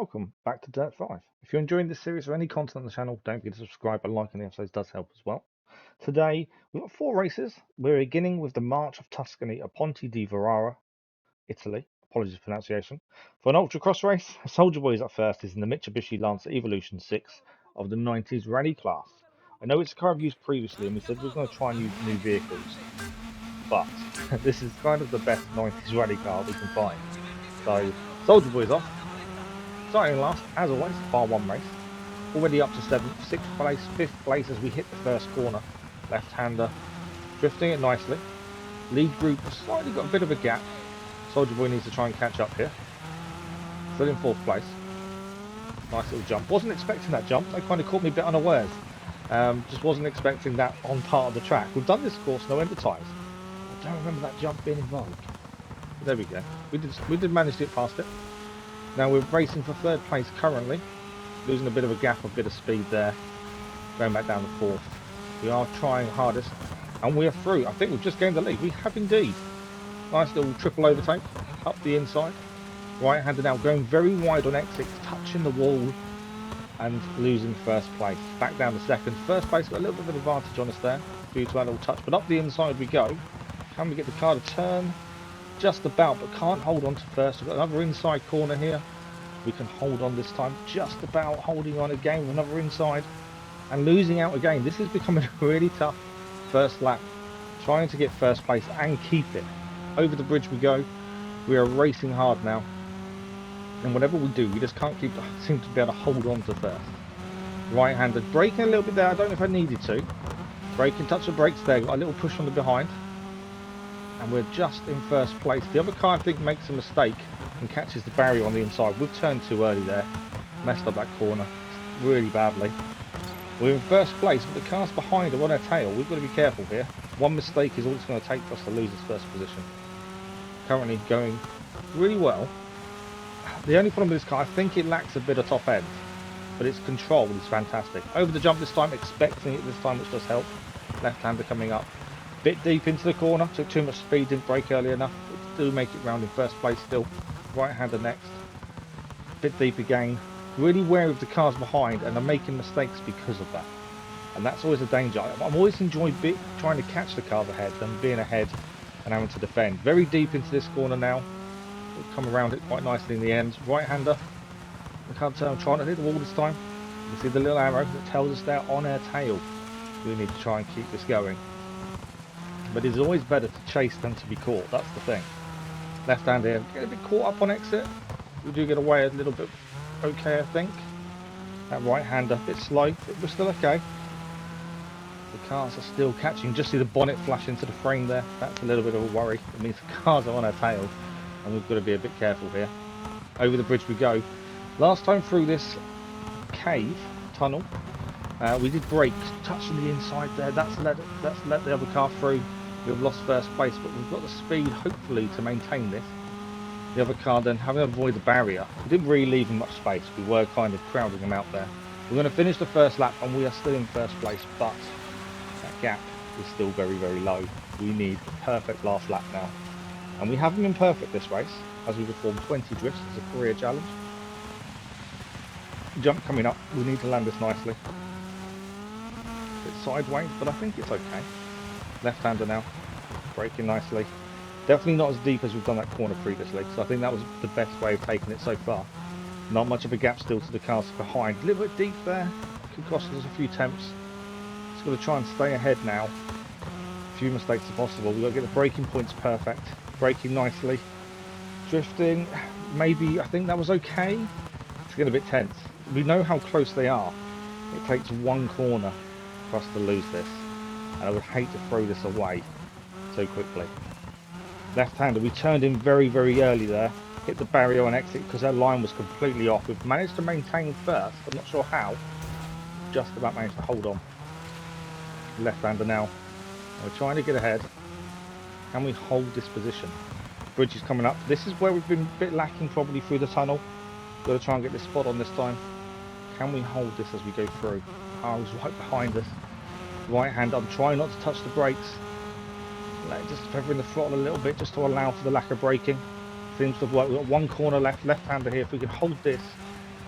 welcome back to Dirt 5. If you're enjoying this series or any content on the channel, don't forget to subscribe and liking the episodes does help as well. Today, we've got 4 races. We're beginning with the March of Tuscany at Ponti Di Vara, Italy. Apologies for pronunciation. For an ultra cross race, Soldierboy is up first. Is in the Mitsubishi Lancer Evolution VI of the 90s rally class. I know it's a car I've used previously and we said we're going to try and use new vehicles, but this is kind of the best 90s rally car we can find. So, Soldierboy's off. Starting last, as always, bar 1 race. Already up to 7th, 6th place, 5th place as we hit the first corner. Left-hander, drifting it nicely. Lead group has slightly got a bit of a gap. Soldierboy needs to try and catch up here. Still in 4th place. Nice little jump. Wasn't expecting that jump. That kind of caught me a bit unawares. Just wasn't expecting that on part of the track. We've done this course, no end of times. I don't remember that jump being involved. But there we go. We did manage to get past it. Now we're racing for 3rd place currently, losing a bit of a gap, a bit of speed there, going back down to 4th. We are trying hardest, and we are through. I think we've just gained the lead. We have indeed. Nice little triple overtake, up the inside. Right-hander now going very wide on exit, touching the wall, and losing 1st place. Back down to 2nd. 1st place got a little bit of an advantage on us there, due to our little touch, but up the inside we go. Can we get the car to turn? Just about, but can't hold on to 1st. We've got another inside corner here. We can hold on this time, just about holding on again with another inside and losing out again. This is becoming a really tough first lap, trying to get 1st place and keep it. Over the bridge we go. We are racing hard now, and whatever we do, we just can't seem to be able to hold on to 1st. Right-handed, braking a little bit there. I don't know if I needed to. Braking, touch the brakes there, got a little push on the behind. And we're just in 1st place. The other car, I think, makes a mistake and catches the barrier on the inside. We've turned too early there, messed up that corner really badly. We're in 1st place, but the cars behind are on our tail. We've got to be careful here. One mistake is all it's going to take for us to lose this 1st position. Currently going really well. The only problem with this car, I think it lacks a bit of top end, but its control is fantastic. Over the jump this time, expecting it this time, which does help. Left-hander coming up. Bit deep into the corner, took too much speed, didn't brake early enough. Do make it round in 1st place still. Right-hander next. Bit deep again. Really wary of the cars behind, and I'm making mistakes because of that. And that's always a danger. I'm always enjoying trying to catch the cars ahead than being ahead and having to defend. Very deep into this corner now. We'll come around it quite nicely in the end. Right-hander. I can't tell, I'm trying to hit the wall this time. You can see the little arrow that tells us they're on our tail. We need to try and keep this going. But it's always better to chase than to be caught. That's the thing. Left hand here, get a bit caught up on exit. We do get away a little bit okay, I think. That right-hander, a bit slow, but we're still okay. The cars are still catching. Just see the bonnet flash into the frame there. That's a little bit of a worry. It means the cars are on our tail, and we've got to be a bit careful here. Over the bridge we go. Last time through this cave tunnel, we did brake, touching the inside there. That's let the other car through. We've lost 1st place, but we've got the speed, hopefully, to maintain this. The other car then, having to avoid the barrier, we didn't really leave him much space. We were kind of crowding him out there. We're going to finish the 1st lap, and we are still in 1st place, but that gap is still very, very low. We need the perfect last lap now. And we haven't been perfect this race, as we performed 20 drifts as a career challenge. Jump coming up, we need to land this nicely. It's sideways, but I think it's okay. Left-hander now, braking nicely. Definitely not as deep as we've done that corner previously, so I think that was the best way of taking it so far. Not much of a gap still to the cars behind. A little bit deep there, could cost us a few temps. Just got to try and stay ahead now. A few mistakes if possible. We've got to get the braking points perfect. Braking nicely. Drifting, maybe, I think that was okay. It's getting a bit tense. We know how close they are. It takes one corner for us to lose this. And I would hate to throw this away so quickly. Left-hander, we turned in very, very early there. Hit the barrier on exit because our line was completely off. We've managed to maintain 1st. I'm not sure how. Just about managed to hold on. Left-hander now. We're trying to get ahead. Can we hold this position? Bridge is coming up. This is where we've been a bit lacking probably through the tunnel. Got to try and get this spot on this time. Can we hold this as we go through? Car's right behind us. Right hand, I'm trying not to touch the brakes. Just feathering the throttle a little bit just to allow for the lack of braking. Seems to have worked. We've got one corner left, left-hander here. If we can hold this,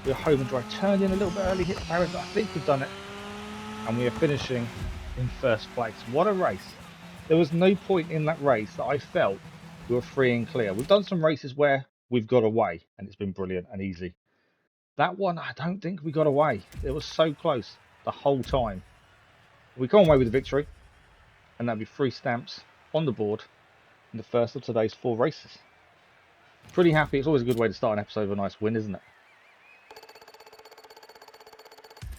We're home and dry. Turned in a little bit early, hit the barrier, but I think we've done it. And we are finishing in first place. What a race. There was no point in that race that I felt we were free and clear. We've done some races where we've got away and it's been brilliant and easy. That one, I don't think we got away. It was so close the whole time. We come away with the victory, and that'll be 3 stamps on the board in the first of today's 4 races. Pretty happy. It's always a good way to start an episode with a nice win, isn't it?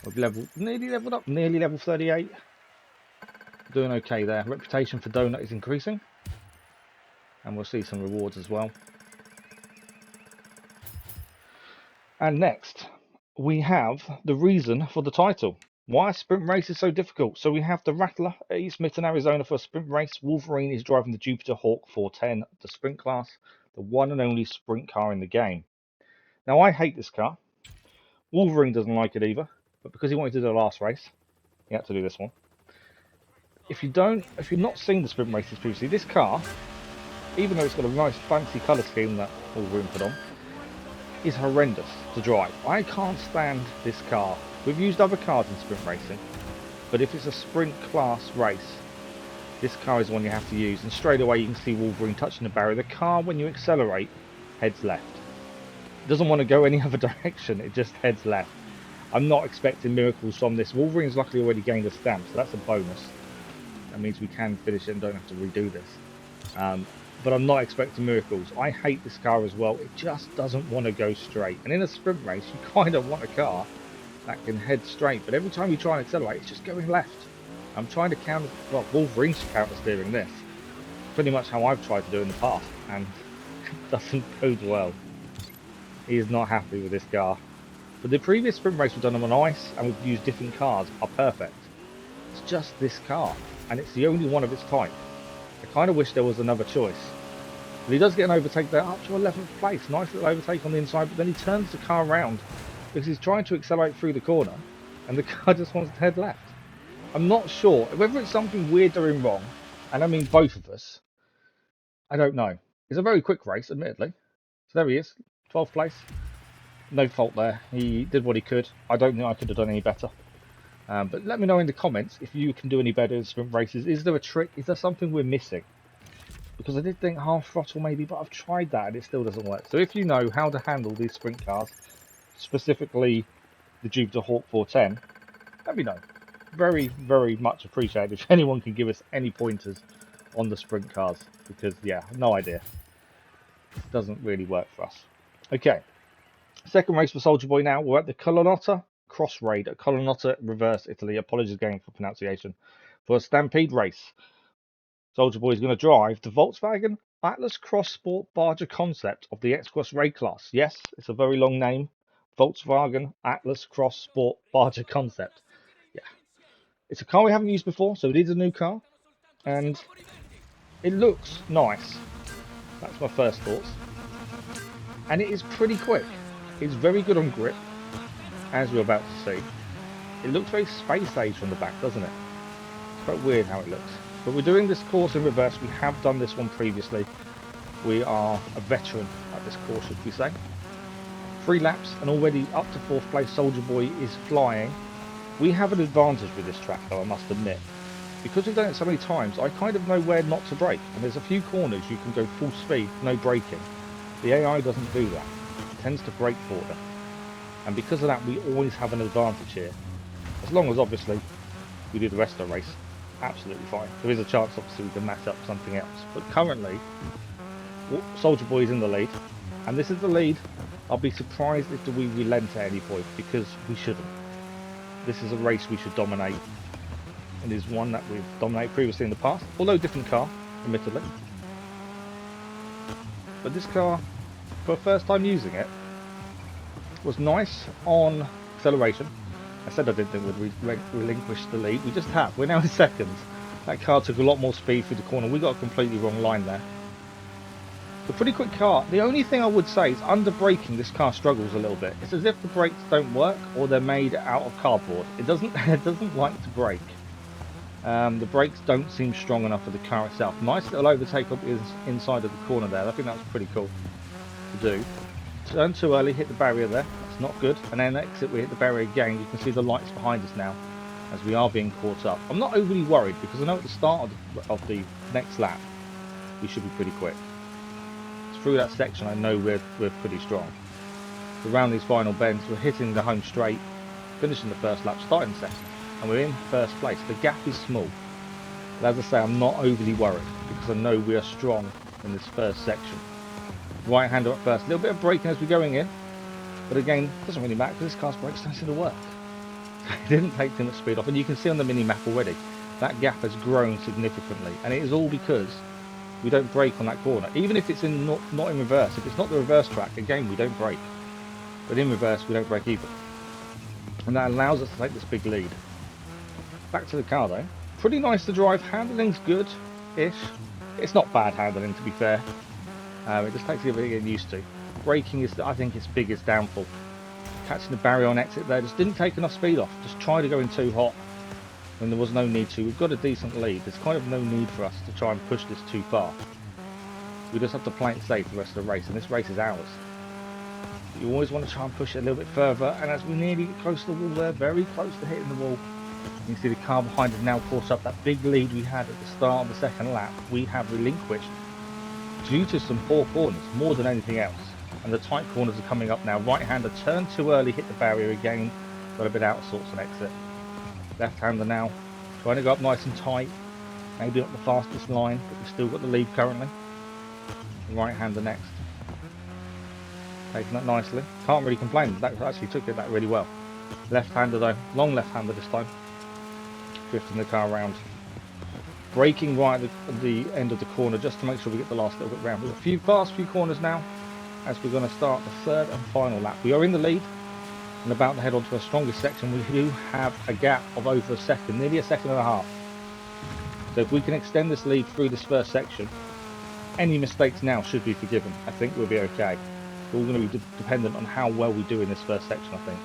We've nearly leveled up, nearly level 38. Doing okay there. Reputation for Donut is increasing, and we'll see some rewards as well. And next, we have the reason for the title. Why a sprint race is so difficult. So we have the Rattler at East Mitten, Arizona for a sprint race. Wolverine is driving the Jupitar Hawk 410, the sprint class, the one and only sprint car in the game. Now I hate this car. Wolverine doesn't like it either, but because he wanted to do the last race, he had to do this one. If you've not seen the sprint races previously, this car, even though it's got a nice fancy colour scheme that Wolverine put on, is horrendous to drive. I can't stand this car. We've used other cars in sprint racing, but if it's a sprint class race, this car is the one you have to use. And straight away you can see Wolverine touching the barrier. The car, when you accelerate, heads left. It doesn't want to go any other direction, it just heads left. I'm not expecting miracles from this. Wolverine's luckily already gained a stamp, so that's a bonus. That means we can finish it and don't have to redo this. But I'm not expecting miracles. I hate this car as well. It just doesn't want to go straight. And in a sprint race, you kind of want a car that can head straight. But every time you try and accelerate, it's just going left. I'm trying to Wolverine's counter steering this. Pretty much how I've tried to do in the past. And it doesn't bode well. He is not happy with this car. But the previous sprint race we've done them on ice and we've used different cars are perfect. It's just this car. And it's the only one of its type. I kind of wish there was another choice. But he does get an overtake there up to 11th place. Nice little overtake on the inside, but then he turns the car around because he's trying to accelerate through the corner and the car just wants to head left. I'm not sure whether it's something we're doing wrong, and I mean both of us. I don't know. It's a very quick race, admittedly. So there he is, 12th place. No fault there. He did what he could. I don't think I could have done any better. But let me know in the comments if you can do any better in sprint races. Is there a trick? Is there something we're missing? Because I did think half throttle maybe, but I've tried that and it still doesn't work. So if you know how to handle these sprint cars, specifically the Jupitar Hawk 410, let me know. Very, very much appreciated if anyone can give us any pointers on the sprint cars. Because, yeah, no idea. It doesn't really work for us. Okay. Second race for Soldierboy now. We're at the Colonata Cross Raid at Colonata Reverse, Italy. Apologies again for pronunciation. For a Stampede race. Soldierboy is going to drive the Volkswagen Atlas Cross Sport Baja concept of the X-Cross Raid class. Yes, it's a very long name. Volkswagen Atlas Cross Sport Baja concept. Yeah. It's a car we haven't used before, so it is a new car. And it looks nice. That's my first thoughts. And it is pretty quick. It's very good on grip, as we're about to see. It looks very space age from the back, doesn't it? It's quite weird how it looks. But we're doing this course in reverse. We have done this one previously. We are a veteran at this course, should we say. 3 laps and already up to 4th place. Soldierboy is flying. We have an advantage with this track though, I must admit. Because we've done it so many times, I kind of know where not to brake. And there's a few corners you can go full speed, no braking. The AI doesn't do that. It tends to brake for them. And because of that, we always have an advantage here. As long as, obviously, we do the rest of the race. Absolutely fine. There is a chance, obviously, we can match up something else. But currently, Soldierboy is in the lead. And this is the lead. I'll be surprised if we relent at any point, because we shouldn't. This is a race we should dominate. And is one that we've dominated previously in the past. Although different car, admittedly. But this car, for a first time using it, was nice on acceleration. I said I didn't think we'd relinquish the lead. We just have. We're now in seconds. That car took a lot more speed through the corner. We got a completely wrong line there. It's a pretty quick car. The only thing I would say is under braking, this car struggles a little bit. It's as if the brakes don't work or they're made out of cardboard. It doesn't like to brake. The brakes don't seem strong enough for the car itself. Nice little overtake up the inside of the corner there. I think that was pretty cool to do. Turn too early, hit the barrier there. That's not good. And then exit, we hit the barrier again. You can see the lights behind us now as we are being caught up. I'm not overly worried because I know at the start of the next lap we should be pretty quick. Through that section I know we're pretty strong. Around these final bends we're hitting the home straight, finishing the first lap, starting the second, and we're in first place. The gap is small, but as I say, I'm not overly worried because I know we are strong in this first section. Right hander at first, a little bit of braking as we're going in, but again, doesn't really matter because this car's brakes don't seem to work. It didn't take too much speed off, and you can see on the mini map already that gap has grown significantly, and it is all because we don't brake on that corner. Even if it's in not in reverse, if it's not the reverse track, again we don't brake, but in reverse we don't brake either, and that allows us to take this big lead. Back to the car though, pretty nice to drive, handling's good-ish. It's not bad handling, to be fair. It just takes a little bit to get used to. Braking is, I think, its biggest downfall. Catching the barrier on exit there, just didn't take enough speed off. Just tried to go in too hot when there was no need to. We've got a decent lead. There's kind of no need for us to try and push this too far. We just have to play it safe the rest of the race, and this race is ours. You always want to try and push it a little bit further, and as we nearly get close to the wall there, very close to hitting the wall, you can see the car behind us now caught up. That big lead we had at the start of the second lap, we have relinquished due to some poor corners more than anything else. And the tight corners are coming up now. Right-hander turned too early, hit the barrier again, got a bit out of sorts and exit. Left-hander now trying to go up nice and tight, maybe not the fastest line, but we've still got the lead currently. Right-hander next, taking that nicely, can't really complain, that actually took it back really well. Left-hander though, long left-hander this time, drifting the car around, braking right at the end of the corner just to make sure we get the last little bit round. We've got a fast few corners now as we're going to start the third and final lap. We are in the lead and about to head on to our strongest section. We do have a gap of over a second, nearly a second and a half. So if we can extend this lead through this first section, any mistakes now should be forgiven. I think we'll be okay. It's all going to be dependent on how well we do in this first section, I think.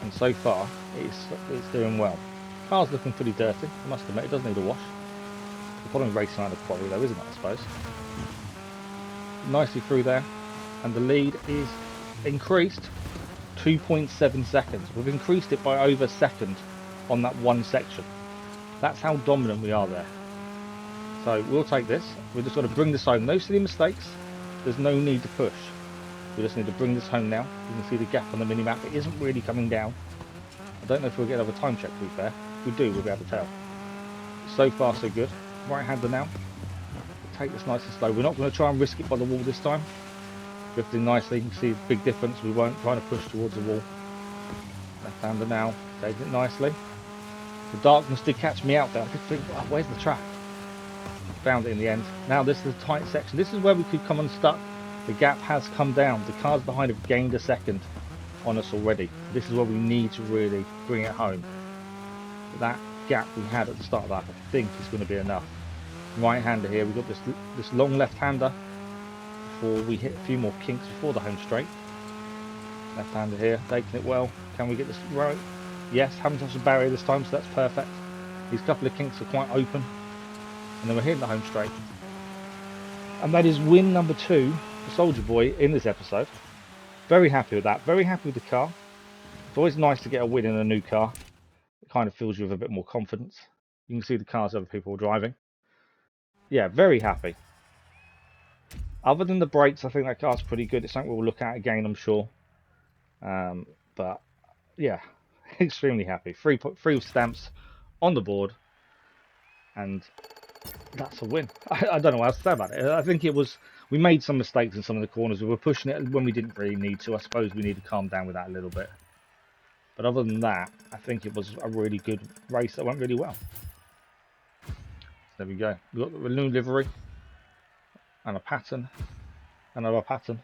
And so far, it's doing well. Car's looking pretty dirty, I must admit. It does need a wash. The following race line of quality though, isn't it, I suppose? Nicely through there, and the lead is increased 2.7 seconds. We've increased it by over a second on that one section. That's how dominant we are there. So we'll take this. We're just going to bring this home. No silly mistakes. There's no need to push. We just need to bring this home now. You can see the gap on the mini-map. It isn't really coming down. I don't know if we'll get another time check, to be fair. If we do, we'll be able to tell. So far, so good. Right-hander now. We'll take this nice and slow. We're not going to try and risk it by the wall this time. Drifting nicely. You can see the big difference. We weren't trying to push towards the wall. Left-hander now. Taking it nicely. The darkness did catch me out there. I did think, oh, where's the track? Found it in the end. Now this is a tight section. This is where we could come unstuck. The gap has come down. The cars behind have gained a second on us already. This is where we need to really bring it home. But that gap we had at the start of that, I think, is going to be enough. Right-hander here. We've got this long left-hander before we hit a few more kinks before the home straight. Left-hander here, taking it well. Can we get this right? Yes, haven't touched the barrier this time, so that's perfect. These couple of kinks are quite open. And then we're hitting the home straight. And that is win number 2 for Soldierboy in this episode. Very happy with that. Very happy with the car. It's always nice to get a win in a new car. It kind of fills you with a bit more confidence. You can see the cars other people are driving. Yeah, very happy. Other than the brakes, I think that car's pretty good. It's something we'll look at again, I'm sure. But yeah, extremely happy. Three stamps on the board. And that's a win. I don't know what else to say about it. I think it was, we made some mistakes in some of the corners. We were pushing it when we didn't really need to. I suppose we need to calm down with that a little bit. But other than that, I think it was a really good race that went really well. There we go. We've got the new livery and a pattern, another pattern,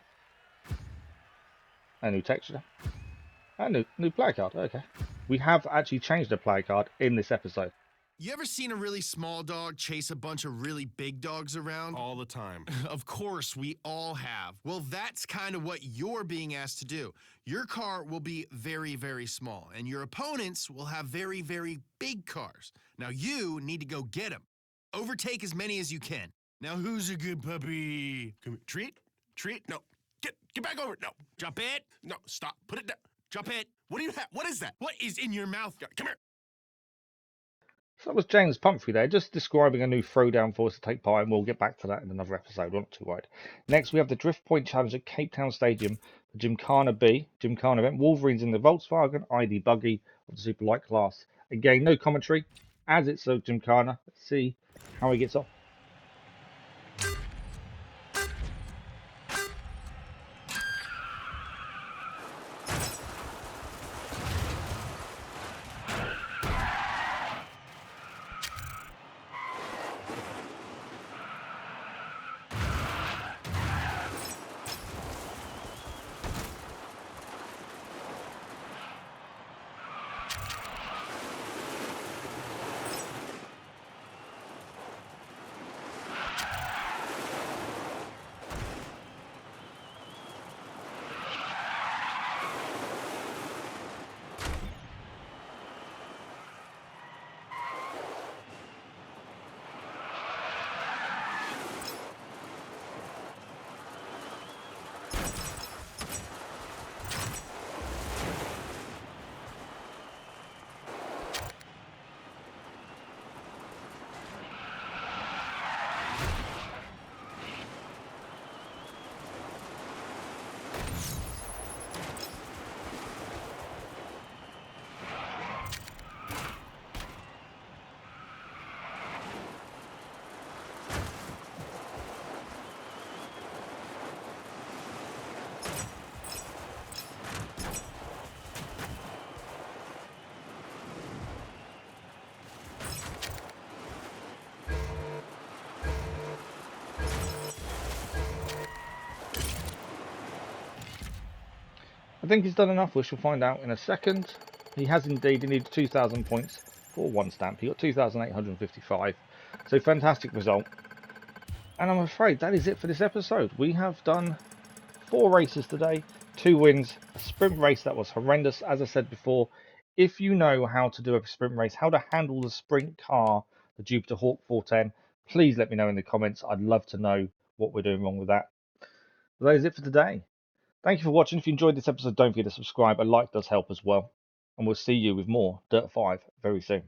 a new texture, and new player card. Okay. We have actually changed the player card in this episode. You ever seen a really small dog chase a bunch of really big dogs around? All the time. Of course, we all have. Well, that's kind of what you're being asked to do. Your car will be very, very small, and your opponents will have very, very big cars. Now, you need to go get them. Overtake as many as you can. Now, who's a good puppy? Come here. Treat? Treat? No. Get back over. No, jump it. No, stop. Put it down. Jump it. What do you have? What is that? What is in your mouth? Come here. So that was James Pumphrey there, just describing a new throwdown for us to take part in. We'll get back to that in another episode, not too worried. Next, we have the Drift Point Challenge at Cape Town Stadium, the Gymkhana B, Gymkhana event. Wolverine's in the Volkswagen ID Buggy of the Super Lite class. Again, no commentary, as it's a Gymkhana. Let's see how he gets off. I think he's done enough. We shall find out in a second. He has indeed. He needed 2,000 points for one stamp. He got 2,855. So fantastic result. And I'm afraid that is it for this episode. We have done 4 races today, 2 wins, a sprint race that was horrendous. As I said before, if you know how to do a sprint race, how to handle the sprint car, the Jupitar Hawk 410, please let me know in the comments. I'd love to know what we're doing wrong with that. But that is it for today. Thank you for watching. If you enjoyed this episode, don't forget to subscribe. A like does help as well. And we'll see you with more Dirt 5 very soon.